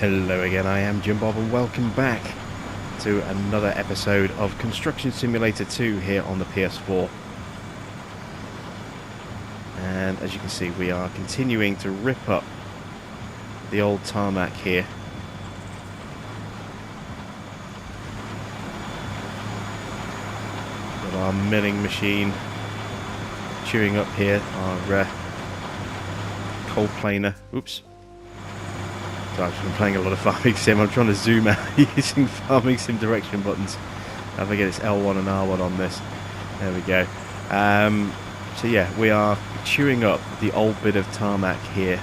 Hello again, I am Jim Bob and welcome back to another episode of Construction Simulator 2 here on the PS4. And as you can see, we are continuing to rip up the old tarmac here. Got our milling machine chewing up here, our coal planer. Oops. So I've been playing a lot of Farming Sim. I'm trying to zoom out using Farming Sim direction buttons. I forget it's L1 and R1 on this. There we go. So yeah, we are chewing up the old bit of tarmac here.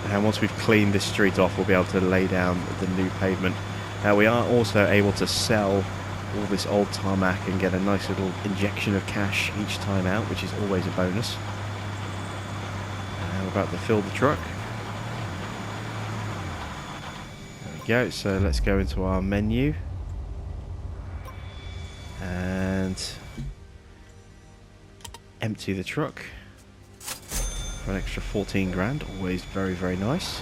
And once we've cleaned this street off, we'll be able to lay down the new pavement. Now we are also able to sell all this old tarmac and get a nice little injection of cash each time out, which is always a bonus. We're about to fill the truck. There we go. So let's go into our menu and empty the truck for an extra 14 grand. Always very, very nice.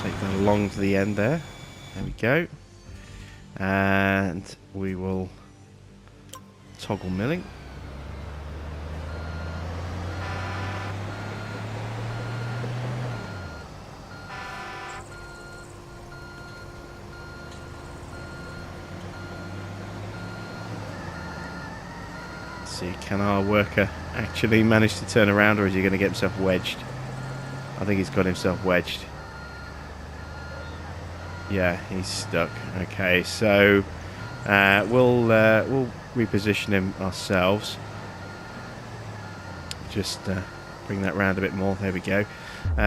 Take that along to the end there. There we go. And we will toggle milling. See, can our worker actually manage to turn around, or is he going to get himself wedged? I think he's got himself wedged. Yeah, he's stuck. Okay, so we'll reposition him ourselves. Just bring that round a bit more. There we go.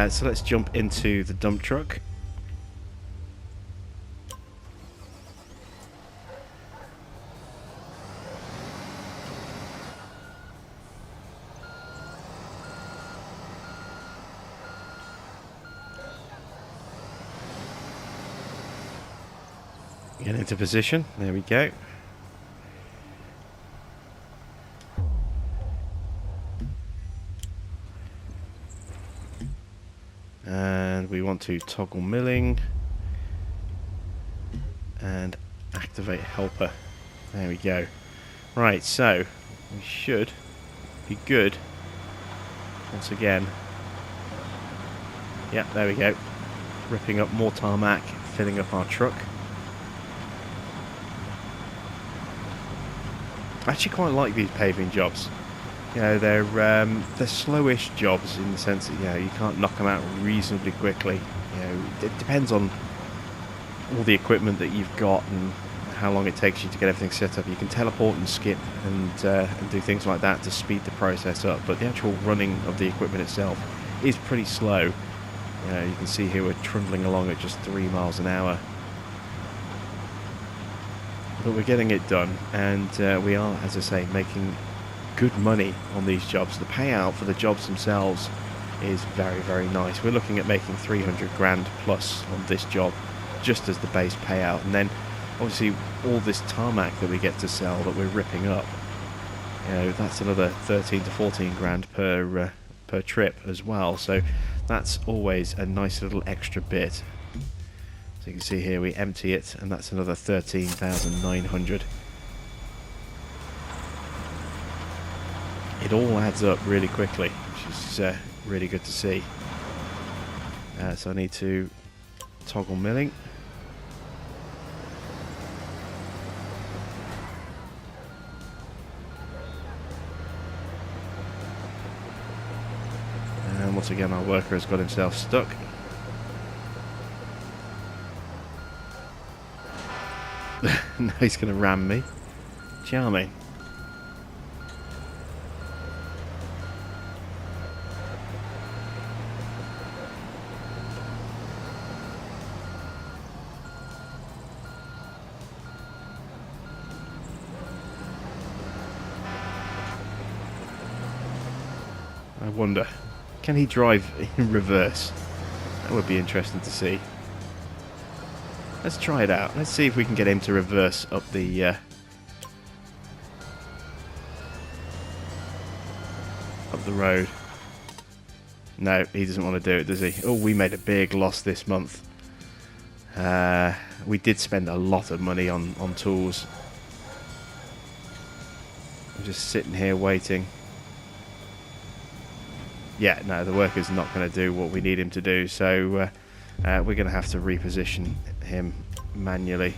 So let's jump into the dump truck. Get into position. There we go. And we want to toggle milling and activate helper. There we go. Right, so we should be good once again. Yep, there we go. Ripping up more tarmac, filling up our truck. I actually quite like these paving jobs. You know, they're slowish jobs in the sense that, you know, you can't knock them out reasonably quickly. You know, it depends on all the equipment that you've got and how long it takes you to get everything set up. You can teleport and skip and do things like that to speed the process up, but the actual running of the equipment itself is pretty slow. You know, you can see here we're trundling along at just 3 miles an hour. But we're getting it done, and we are, as I say, making good money on these jobs. The payout for the jobs themselves is very, very nice. We're looking at making 300 grand plus on this job, just as the base payout. And then, obviously, all this tarmac that we get to sell that we're ripping up, you know, that's another 13 to 14 grand per trip as well. So that's always a nice little extra bit. You can see here we empty it, and that's another 13,900. It all adds up really quickly, which is really good to see. So I need to toggle milling. And once again, our worker has got himself stuck. No, he's going to ram me. Charming. I wonder, can he drive in reverse? That would be interesting to see. Let's try it out. Let's see if we can get him to reverse up the road. No, he doesn't want to do it, does he? Oh, we made a big loss this month. We did spend a lot of money on tools. I'm just sitting here waiting. Yeah, no, the worker's not going to do what we need him to do, so we're going to have to reposition him manually.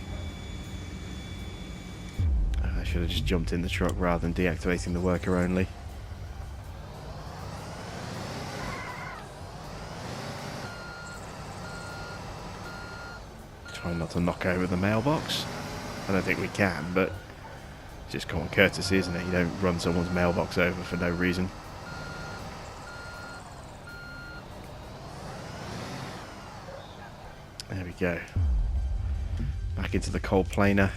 I should have just jumped in the truck rather than deactivating the worker only. Try not to knock over the mailbox. I don't think we can, but it's just common courtesy, isn't it? You don't run someone's mailbox over for no reason. There we go. Back into the coal planer.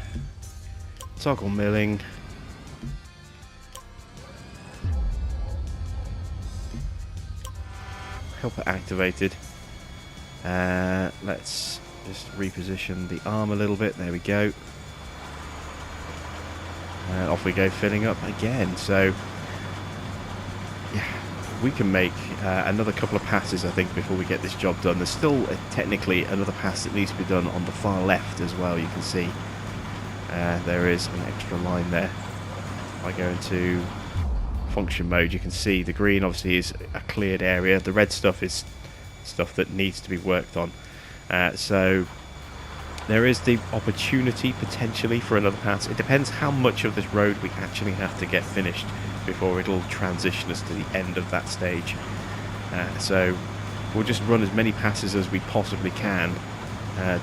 Toggle milling. Helper activated. Let's just reposition the arm a little bit. There we go. And off we go, filling up again. So, yeah, we can make another couple of passes, I think, before we get this job done. There's still technically another pass that needs to be done on the far left as well. You can see there is an extra line there. If I go into function mode, you can see the green obviously is a cleared area. The red stuff is stuff that needs to be worked on. So there is the opportunity potentially for another pass. It depends how much of this road we actually have to get finished before it'll transition us to the end of that stage. So we'll just run as many passes as we possibly can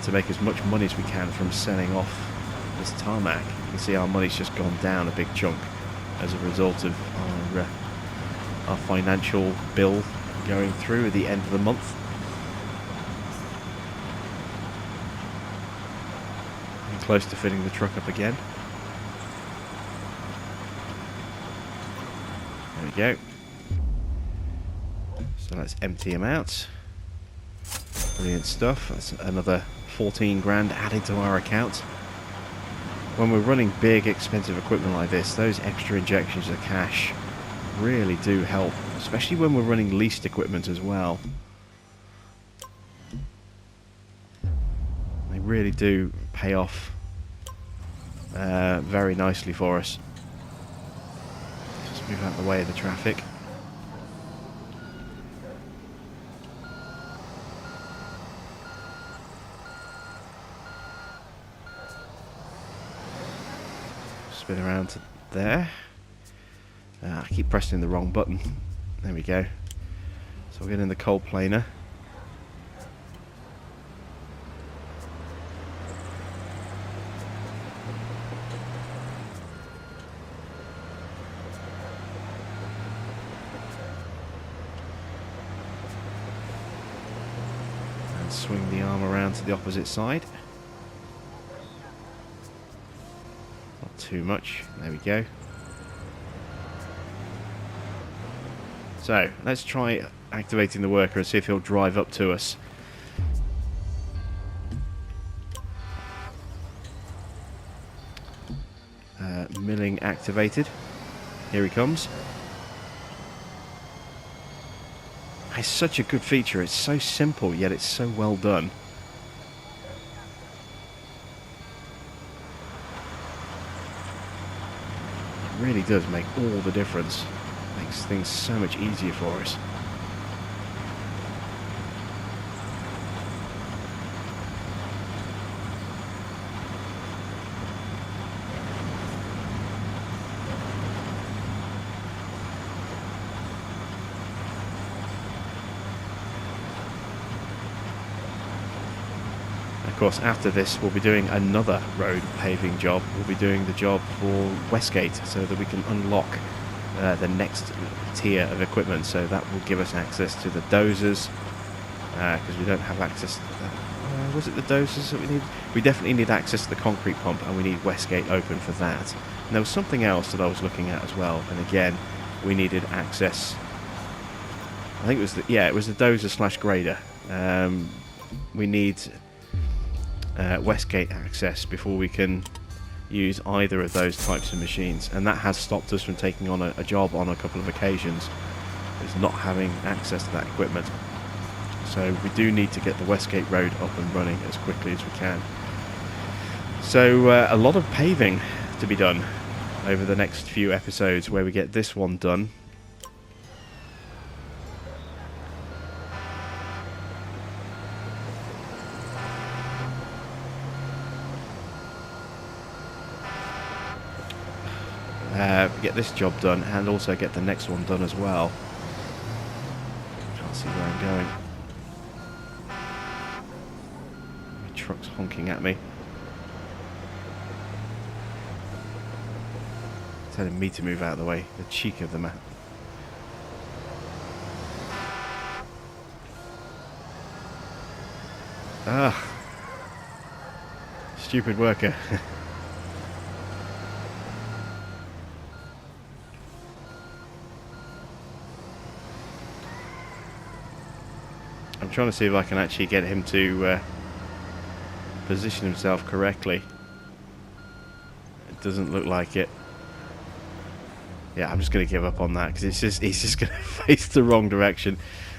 to make as much money as we can from selling off this tarmac. You can see our money's just gone down a big chunk as a result of our financial bill going through at the end of the month. And close to filling the truck up again. There we go. So let's empty him out. Brilliant stuff. That's another 14 grand added to our account. When we're running big, expensive equipment like this, those extra injections of cash really do help, especially when we're running leased equipment as well. They really do pay off very nicely for us. Just move out of the way of the traffic. Spin around to there. I keep pressing the wrong button. There we go. So we'll get in the coal planer. And swing the arm around to the opposite side. Not too much. There we go. So, let's try activating the worker and see if he'll drive up to us. Milling activated. Here he comes. It's such a good feature. It's so simple, yet it's so well done. It really does make all the difference. Makes things so much easier for us. Of course, after this we'll be doing another road paving job. We'll be doing the job for Westgate so that we can unlock the next tier of equipment, so that will give us access to the dozers, because we don't have access to that. Was it the dozers that we need? We definitely need access to the concrete pump, and we need Westgate open for that. And there was something else that I was looking at as well, and again we needed access. I think it was it was the dozer / grader. We need Westgate access before we can use either of those types of machines, and that has stopped us from taking on a job on a couple of occasions. is not having access to that equipment. So we do need to get the Westgate Road up and running as quickly as we can. So a lot of paving to be done over the next few episodes, where we get this one done. Get this job done and also get the next one done as well. Can't see where I'm going. My truck's honking at me, telling me to move out of the way. The cheek of the man. Ah, stupid worker. I'm trying to see if I can actually get him to position himself correctly. It doesn't look like it. Yeah, I'm just going to give up on that because he's just going to face the wrong direction.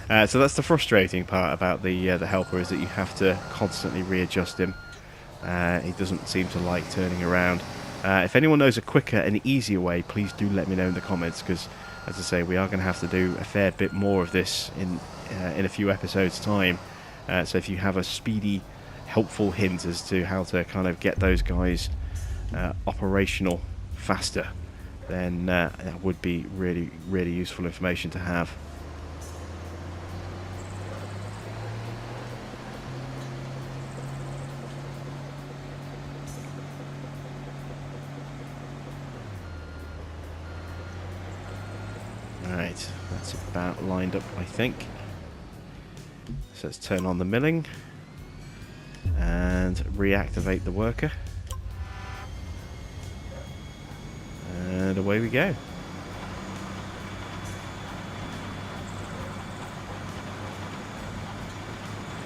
So that's the frustrating part about the helper, is that you have to constantly readjust him. He doesn't seem to like turning around. If anyone knows a quicker and easier way, please do let me know in the comments, because, as I say, we are going to have to do a fair bit more of this in a few episodes' time. So if you have a speedy, helpful hint as to how to kind of get those guys operational faster, then that would be really, really useful information to have. Right, that's about lined up, I think. So let's turn on the milling and reactivate the worker. And away we go.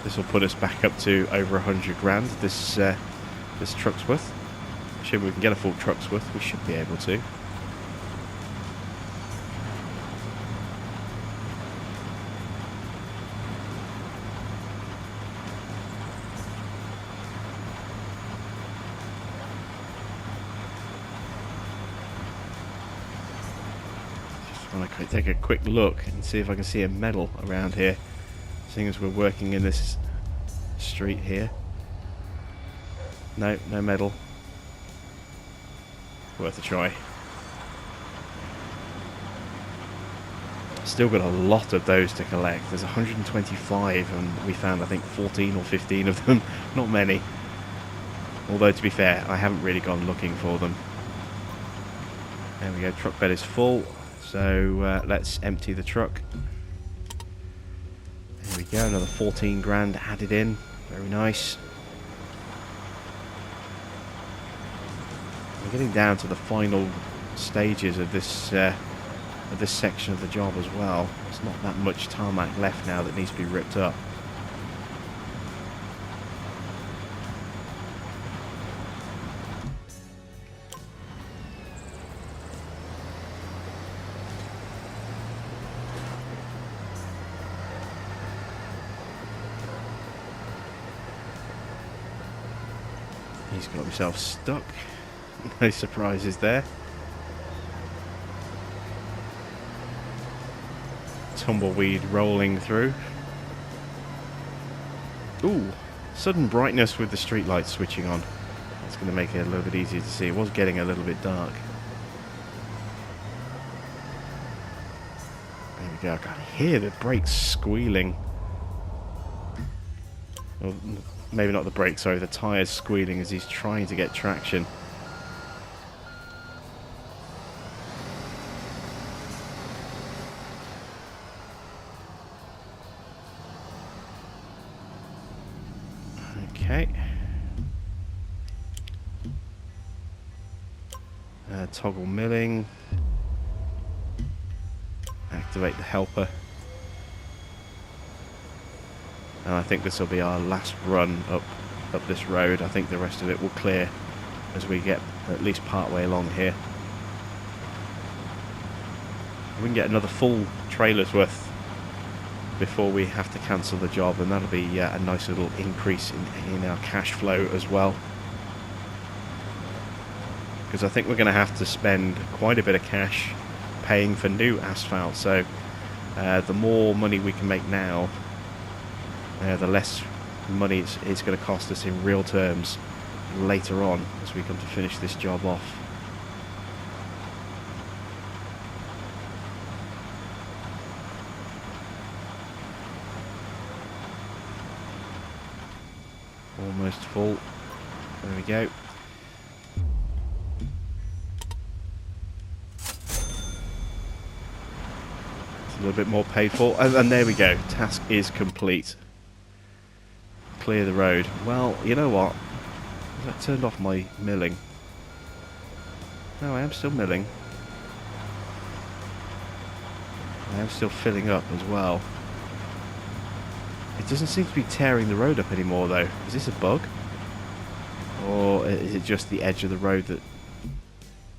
This will put us back up to over 100 grand, this truck's worth. Assuming we can get a full truck's worth, we should be able to. I want to take a quick look and see if I can see a medal around here, seeing as we're working in this street here. No, no medal. Worth a try. Still got a lot of those to collect. There's 125 and we found, I think, 14 or 15 of them. Not many. Although, to be fair, I haven't really gone looking for them. There we go, truck bed is full. So let's empty the truck. There we go, another 14 grand added in. Very nice. We're getting down to the final stages of this section of the job as well. There's not that much tarmac left now that needs to be ripped up. He's got himself stuck. No surprises there. Tumbleweed rolling through. Ooh, sudden brightness with the street lights switching on. That's going to make it a little bit easier to see. It was getting a little bit dark. There we go. I can hear the brakes squealing. Well, maybe not the brakes, sorry, the tyres squealing as he's trying to get traction. Okay. Toggle milling. Activate the helper. And I think this will be our last run up this road. I think the rest of it will clear as we get at least part way along here. We can get another full trailer's worth before we have to cancel the job, and that'll be a nice little increase in our cash flow as well. Because I think we're going to have to spend quite a bit of cash paying for new asphalt, so the more money we can make now, the less money it's going to cost us in real terms later on as we come to finish this job off. Almost full. There we go. It's a little bit more paid for, and there we go. Task is complete. Clear the road. Well, you know what? I turned off my milling. No, I am still milling. I am still filling up as well. It doesn't seem to be tearing the road up anymore, though. Is this a bug? Or is it just the edge of the road that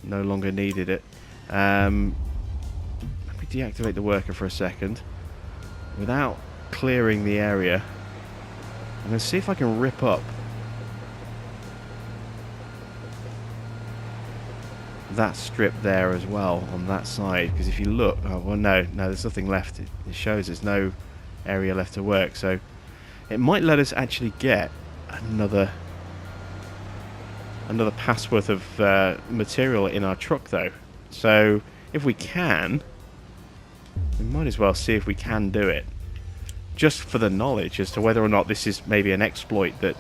no longer needed it? Let me deactivate the worker for a second. Without clearing the area, I'm going to see if I can rip up that strip there as well on that side. Because if you look, oh, well, no, there's nothing left. It shows there's no area left to work, so it might let us actually get another pass worth of material in our truck, though. So if we can, we might as well see if we can do it, just for the knowledge as to whether or not this is maybe an exploit that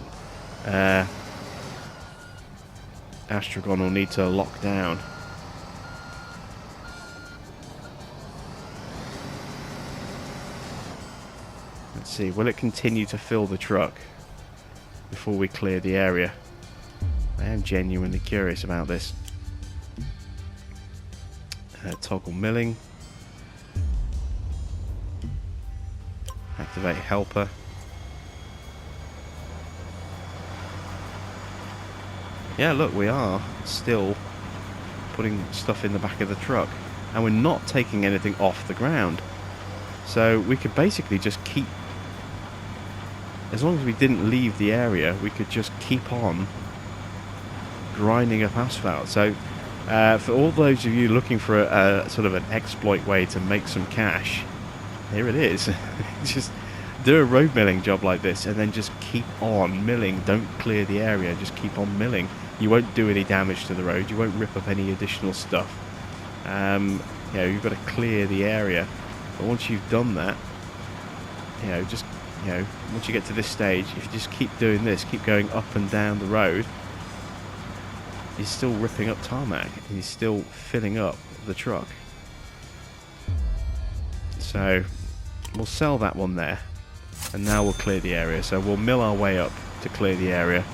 Astragon will need to lock down. Let's see, will it continue to fill the truck before we clear the area? I am genuinely curious about this. Toggle milling. Activate helper. Yeah, look, we are still putting stuff in the back of the truck, and we're not taking anything off the ground. So we could basically just keep, as long as we didn't leave the area, we could just keep on grinding up asphalt. So for all those of you looking for a sort of an exploit way to make some cash, here it is. Just do a road milling job like this and then just keep on milling. Don't clear the area, just keep on milling. You won't do any damage to the road, you won't rip up any additional stuff. You know, you've got to clear the area, but once you've done that, you know, just, you know, once you get to this stage, if you just keep doing this, keep going up and down the road, you're still ripping up tarmac and you're still filling up the truck. So we'll sell that one there, and now we'll clear the area. So we'll mill our way up to clear the area,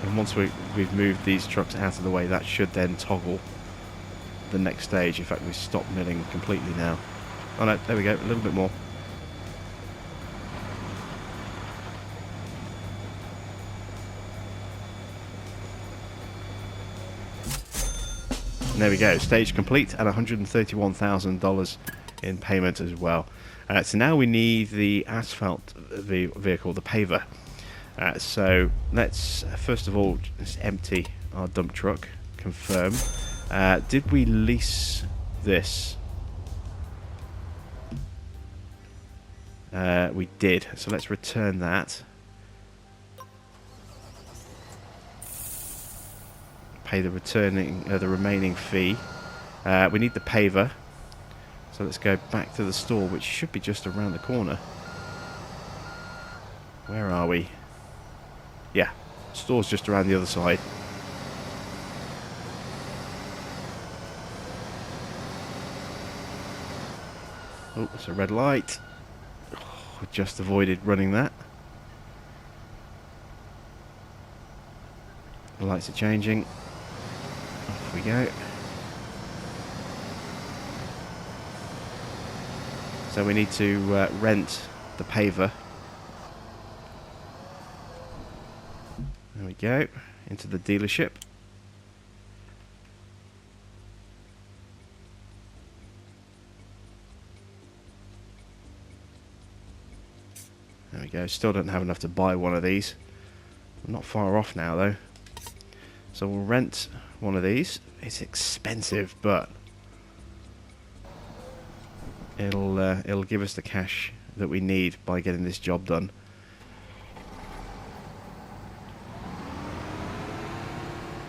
and once we've moved these trucks out of the way, that should then toggle the next stage. In fact, we stop milling completely now. Oh no, there we go, a little bit more. There we go, stage complete, and $131,000 in payment as well. So now we need the asphalt vehicle, the paver. So let's first of all just empty our dump truck, confirm. Did we lease this? We did, so let's return that. Pay the remaining fee. We need the paver, so let's go back to the store, which should be just around the corner. Where are we? Yeah, store's just around the other side. Oh, it's a red light. Oh, just avoided running that. The lights are changing. Off we go. So we need to rent the paver. There we go. Into the dealership. we go. Still don't have enough to buy one of these. I'm not far off now though. So we'll rent one of these. It's expensive, but it'll give us the cash that we need by getting this job done.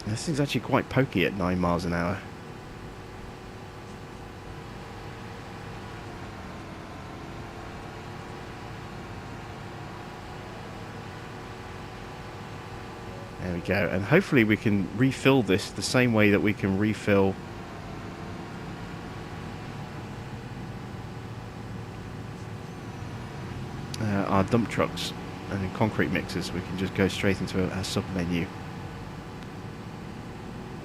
This thing's actually quite pokey at 9 miles an hour. There we go, and hopefully we can refill this the same way that we can refill our dump trucks and concrete mixers. We can just go straight into a sub-menu.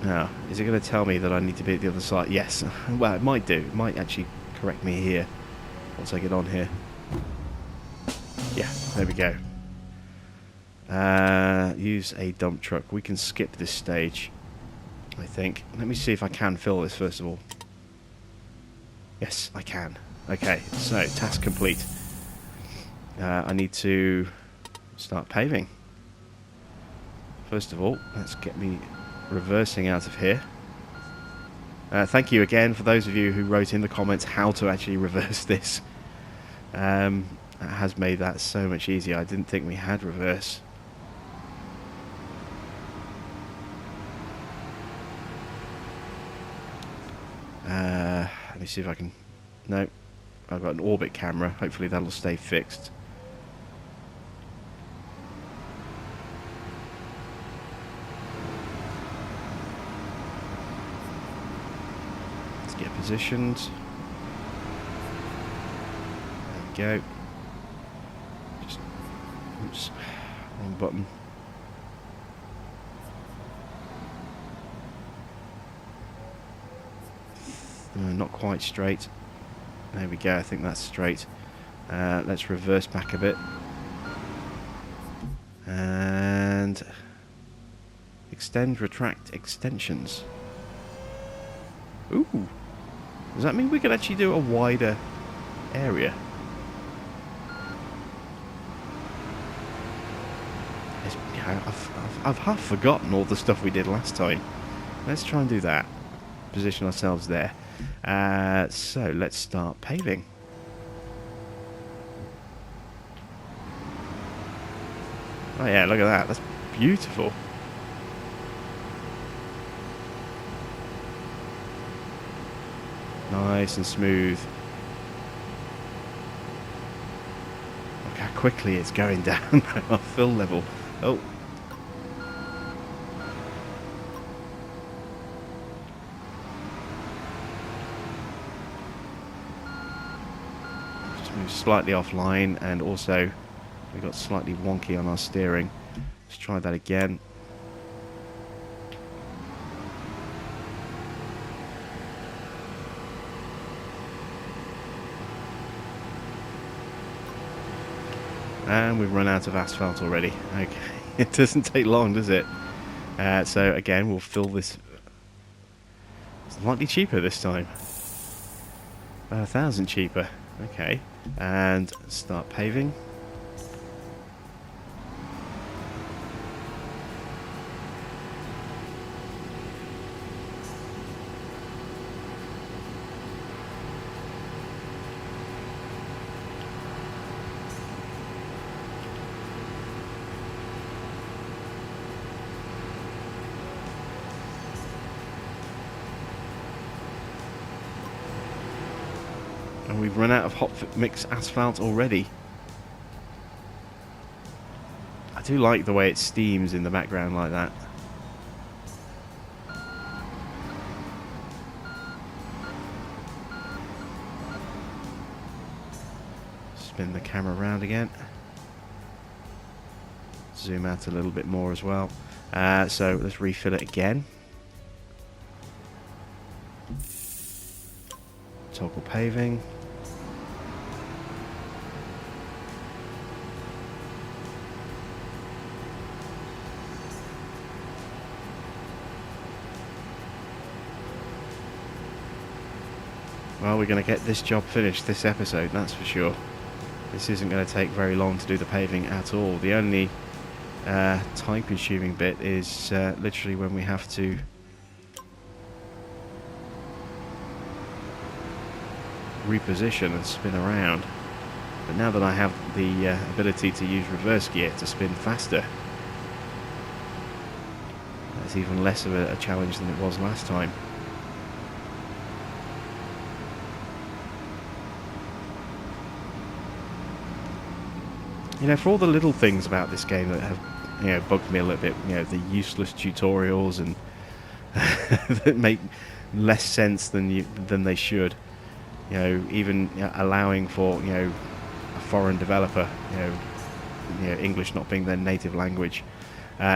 Now, is it going to tell me that I need to be at the other side? Yes. Well, it might do. It might actually correct me here once I get on here. Yeah, there we go. Use a dump truck. We can skip this stage, I think. Let me see if I can fill this first of all. Yes, I can. Okay, so task complete. I need to start paving. First of all, let's get me reversing out of here. Thank you again for those of you who wrote in the comments how to actually reverse this. That has made that so much easier. I didn't think we had reverse. Let me see if I can... No, I've got an orbit camera. Hopefully that'll stay fixed. Let's get positioned. There we go. Just... Oops. Wrong button. Not quite straight. There we go, I think that's straight. Let's reverse back a bit. And extend, retract, extensions. Ooh. Does that mean we can actually do a wider area? I've half forgotten all the stuff we did last time. Let's try and do that. Position ourselves there. So let's start paving. Oh yeah, look at that. That's beautiful. Nice and smooth. Look how quickly it's going down our fill level. Oh. Slightly offline, and also we got slightly wonky on our steering. Let's try that again. And we've run out of asphalt already. Okay, it doesn't take long, does it? So again, we'll fill this slightly cheaper this time. 1,000 cheaper. Okay, and start paving. And we've run out of hot mix asphalt already. I do like the way it steams in the background like that. Spin the camera around again. Zoom out a little bit more as well. So let's refill it again. Toggle paving. Well, we're going to get this job finished this episode, that's for sure. This isn't going to take very long to do the paving at all. The only time-consuming bit is literally when we have to reposition and spin around. But now that I have the ability to use reverse gear to spin faster, that's even less of a challenge than it was last time. You know, for all the little things about this game that have, you know, bugged me a little bit, you know, the useless tutorials and that make less sense than they should. You know, even allowing for, you know, a foreign developer, you know, English not being their native language,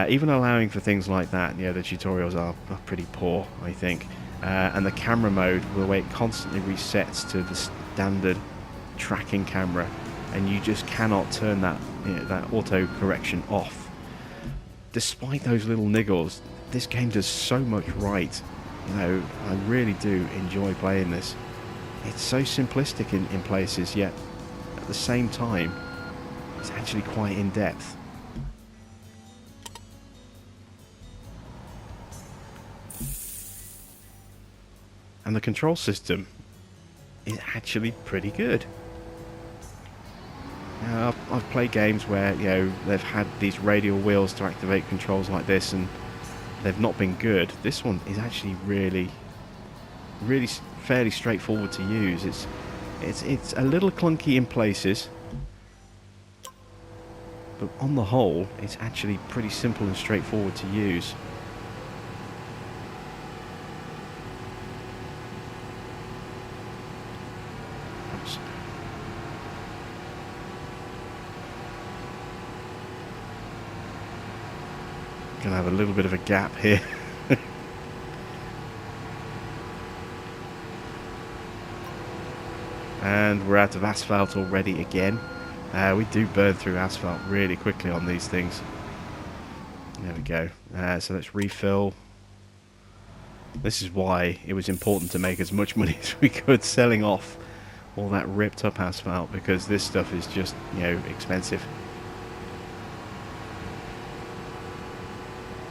even allowing for things like that. You know, the tutorials are pretty poor, I think. And the camera mode, the way it constantly resets to the standard tracking camera, and you just cannot turn that, you know, that auto correction off. Despite those little niggles, this game does so much right. You know, I really do enjoy playing this. It's so simplistic in places, yet at the same time, it's actually quite in depth. And the control system is actually pretty good. I've played games where, you know, they've had these radial wheels to activate controls like this, and they've not been good. This one is actually really fairly straightforward to use. It's a little clunky in places, but on the whole, it's actually pretty simple and straightforward to use. Gonna have a little bit of a gap here. And we're out of asphalt already again. We do burn through asphalt really quickly on these things. There we go. So let's refill. This is why it was important to make as much money as we could selling off all that ripped up asphalt, because this stuff is just, you know, expensive.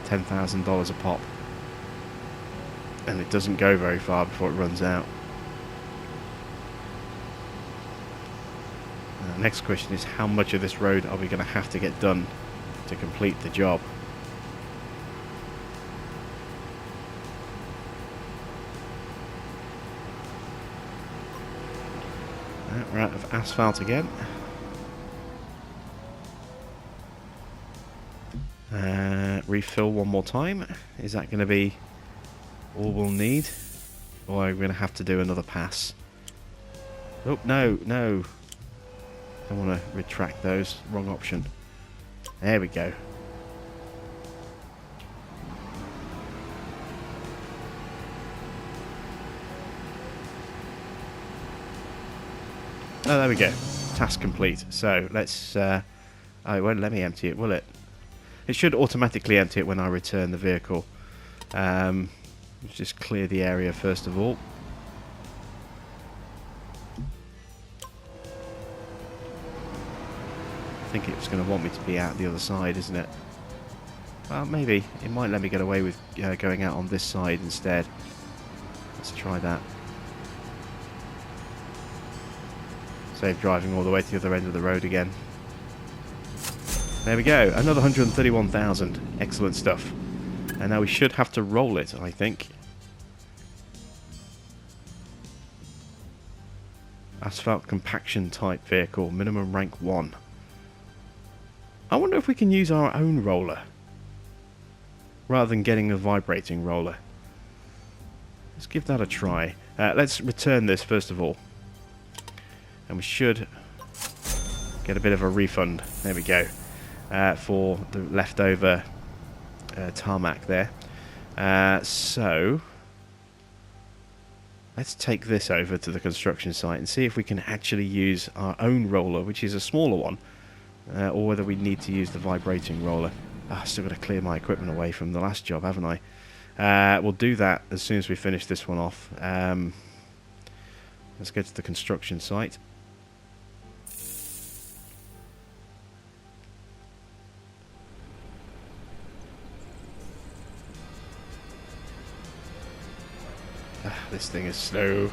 $10,000 a pop, and it doesn't go very far before it runs out. The next question is, how much of this road are we going to have to get done to complete the job? We're out of asphalt again. Refill one more time. Is that going to be all we'll need, or are we going to have to do another pass? Oh, no. I want to retract those. Wrong option. There we go. Oh, there we go. Task complete. So let's... oh, it won't let me empty it, will it? It should automatically empty it when I return the vehicle. Let's just clear the area first of all. I think it's going to want me to be out the other side, isn't it? Well, maybe. It might let me get away with going out on this side instead. Let's try that. Save driving all the way to the other end of the road again. There we go, another 131,000. Excellent stuff. And now we should have to roll it, I think. Asphalt compaction type vehicle, minimum rank 1. I wonder if we can use our own roller rather than getting a vibrating roller. Let's give that a try. Let's return this first of all. And we should get a bit of a refund. There we go. For the leftover tarmac there. So let's take this over to the construction site and see if we can actually use our own roller, which is a smaller one, or whether we need to use the vibrating roller. I've still got to clear my equipment away from the last job, haven't I? We'll do that as soon as we finish this one off. Let's go to the construction site. This thing is slow.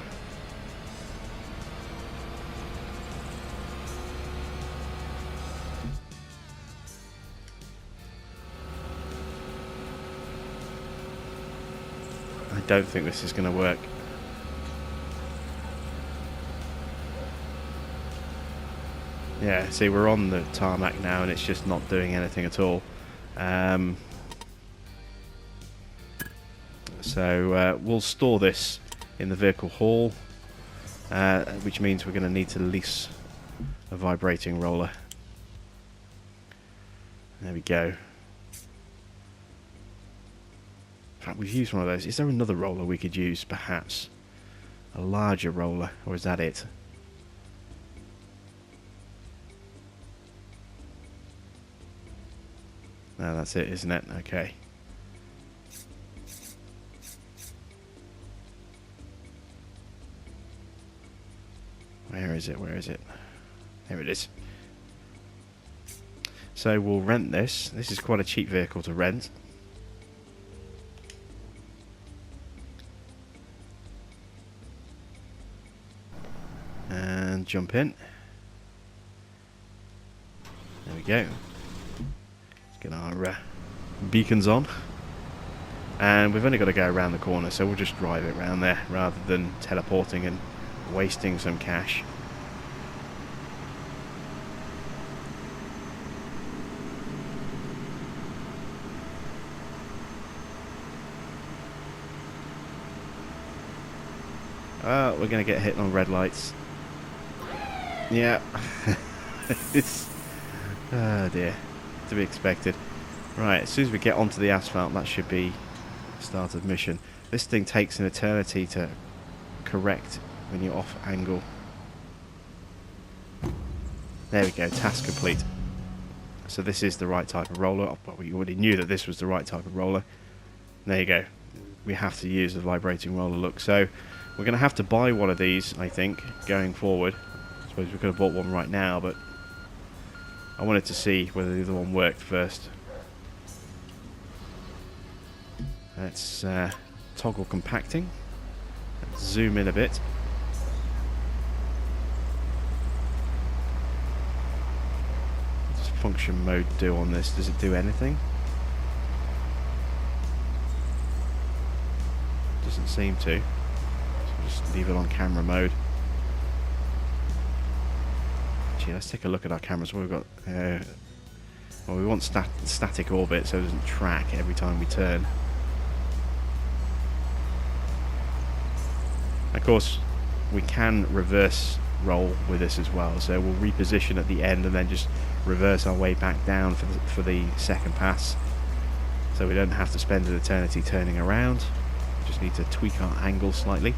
I don't think this is going to work. Yeah, see, we're on the tarmac now and it's just not doing anything at all. So we'll store this in the vehicle hall, which means we're going to need to lease a vibrating roller. There we go. In fact, we've used one of those. Is there another roller we could use, perhaps? A larger roller, or is that it? No, that's it, isn't it? Okay. Where is it? Where is it? There it is. So we'll rent this. This is quite a cheap vehicle to rent. And jump in. There we go. Let's get our beacons on. And we've only got to go around the corner, so we'll just drive it around there rather than teleporting and wasting some cash. Oh, we're going to get hit on red lights. Yeah. It's... oh dear. To be expected. Right, as soon as we get onto the asphalt, that should be start of mission. This thing takes an eternity to correct when you're off angle. There we go, task complete. So this is the right type of roller. Well, we already knew that this was the right type of roller. There you go. We have to use the vibrating roller look. So we're going to have to buy one of these, I think, going forward. I suppose we could have bought one right now, but I wanted to see whether the other one worked first. Let's toggle compacting. Let's zoom in a bit. What does function mode do on this? Does it do anything? Doesn't seem to. So just leave it on camera mode. Gee, let's take a look at our cameras. What we've got. Well, we want static orbit so it doesn't track every time we turn. Of course, we can reverse roll with this as well, so we'll reposition at the end and then just reverse our way back down for the second pass, so we don't have to spend an eternity turning around. Just need to tweak our angle slightly.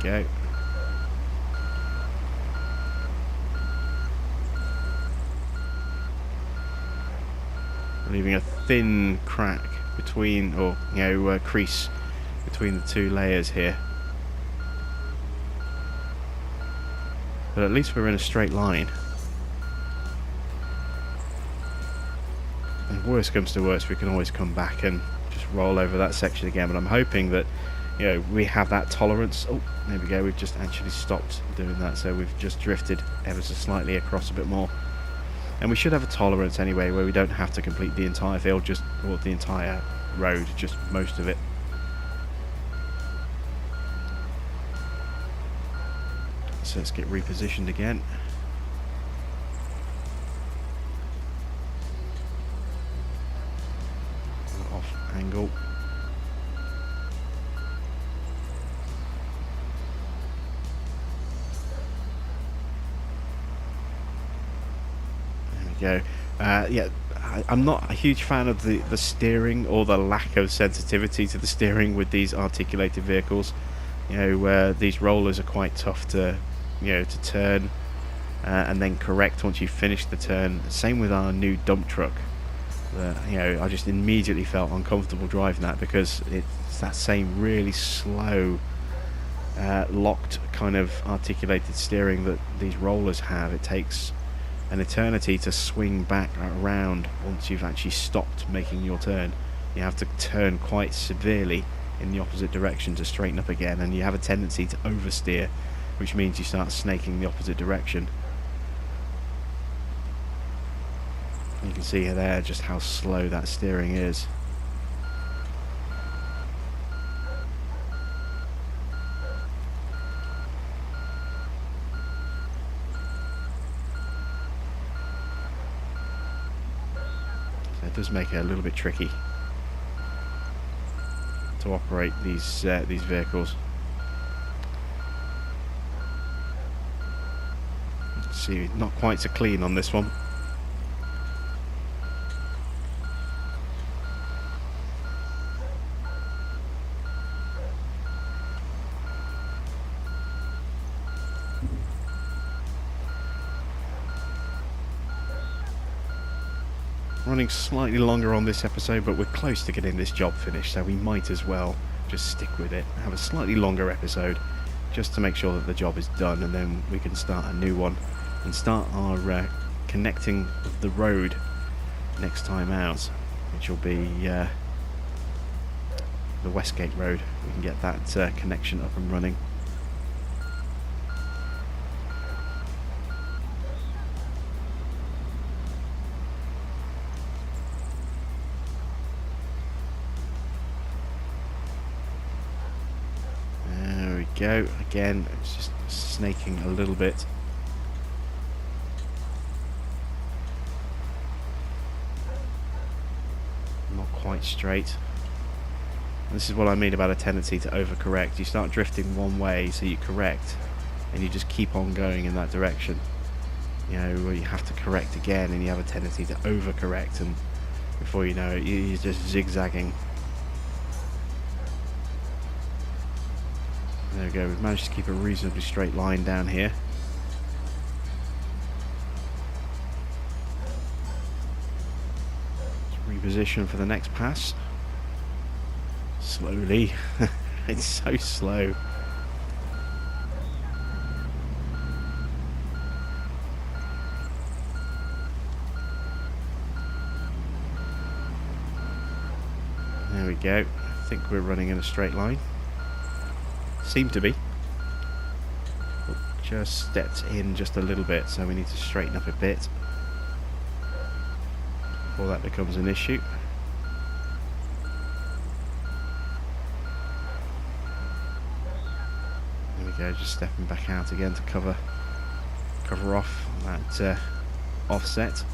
Go. Leaving a thin crack between, or crease between the two layers here. But at least we're in a straight line. If worst comes to worst, we can always come back and just roll over that section again. But I'm hoping that we have that tolerance. Oh, there we go. We've just actually stopped doing that, so we've just drifted ever so slightly across a bit more. And we should have a tolerance anyway, where we don't have to complete the entire field, or the entire road, just most of it. So let's get repositioned again. Off angle. Go. Yeah, I'm not a huge fan of the steering, or the lack of sensitivity to the steering with these articulated vehicles. these rollers are quite tough to turn and then correct once you finish the turn. Same with our new dump truck. I just immediately felt uncomfortable driving that because it's that same really slow locked kind of articulated steering that these rollers have. It takes an eternity to swing back around once you've actually stopped making your turn. You have to turn quite severely in the opposite direction to straighten up again, and you have a tendency to oversteer, which means you start snaking the opposite direction. You can see there just how slow that steering is. So it does make it a little bit tricky to operate these vehicles. Let's see, not quite so clean on this one. Running slightly longer on this episode, but we're close to getting this job finished, so we might as well just stick with it, have a slightly longer episode just to make sure that the job is done, and then we can start a new one and start our connecting of the road next time out, which will be the Westgate Road. We can get that connection up and running. Go again. It's just snaking a little bit. Not quite straight. This is what I mean about a tendency to overcorrect. You start drifting one way, so you correct, and you just keep on going in that direction. You have to correct again, and you have a tendency to overcorrect, and before you know it, you're just zigzagging. There we go, we've managed to keep a reasonably straight line down here. Let's reposition for the next pass. Slowly. It's so slow. There we go. I think we're running in a straight line. Seem to be. Just stepped in just a little bit, so we need to straighten up a bit before that becomes an issue. There we go, just stepping back out again to cover off that offset.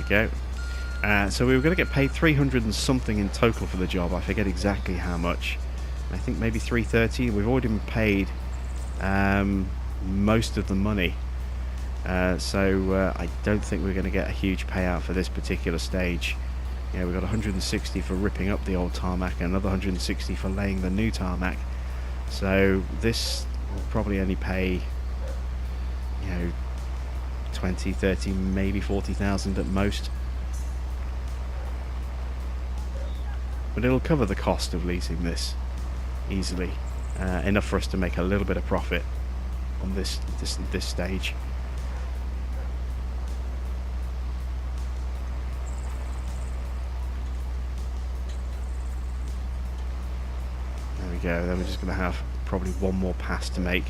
Go. So we were going to get paid 300 and something in total for the job. I forget exactly how much. I think maybe 330. We've already been paid most of the money, so I don't think we're going to get a huge payout for this particular stage. We got 160 for ripping up the old tarmac and another 160 for laying the new tarmac. So this will probably only pay 20, 30, maybe 40,000 at most. But it'll cover the cost of leasing this easily, enough for us to make a little bit of profit on this stage. There we go. Then we're just going to have probably one more pass to make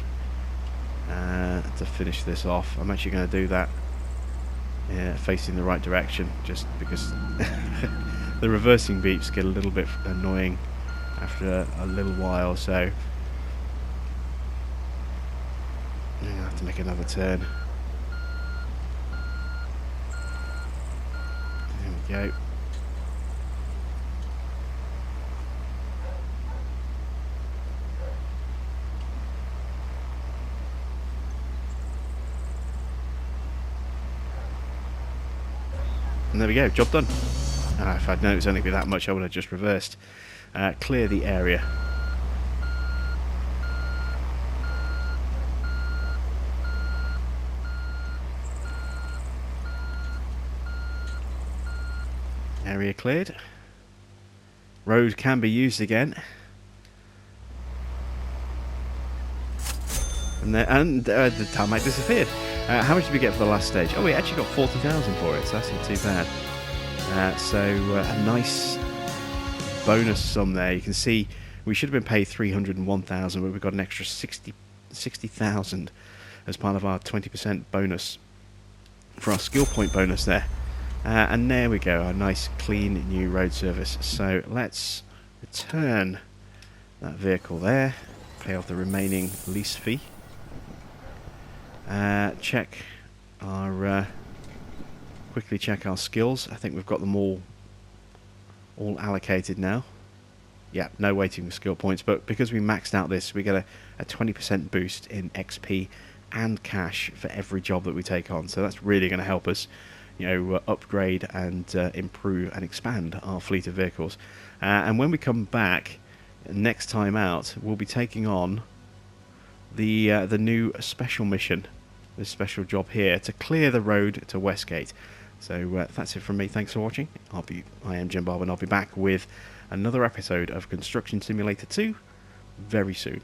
to finish this off. I'm actually going to do that facing the right direction, just because the reversing beeps get a little bit annoying after a little while, so I'm going to have to make another turn. There we go. And there we go, job done. If I'd known it was only be that much, I would have just reversed. Clear the area. Area cleared. Road can be used again. And the tarmac disappeared. How much did we get for the last stage? Oh, we actually got 40,000 for it, so that's not too bad. A nice bonus sum there. You can see we should have been paid 301,000, but we've got an extra 60,000 as part of our 20% bonus for our skill point bonus there. And there we go, a nice clean new road service. So let's return that vehicle there, pay off the remaining lease fee. Quickly check our skills. I think we've got them all allocated now. Yeah, no waiting for skill points, but because we maxed out this, we get a 20% boost in XP and cash for every job that we take on. So that's really going to help us, upgrade and improve and expand our fleet of vehicles. And when we come back next time out, we'll be taking on the new special mission, this special job here, to clear the road to Westgate. So that's it from me. Thanks for watching. I am Jim Barber, and I'll be back with another episode of Construction Simulator 2 very soon.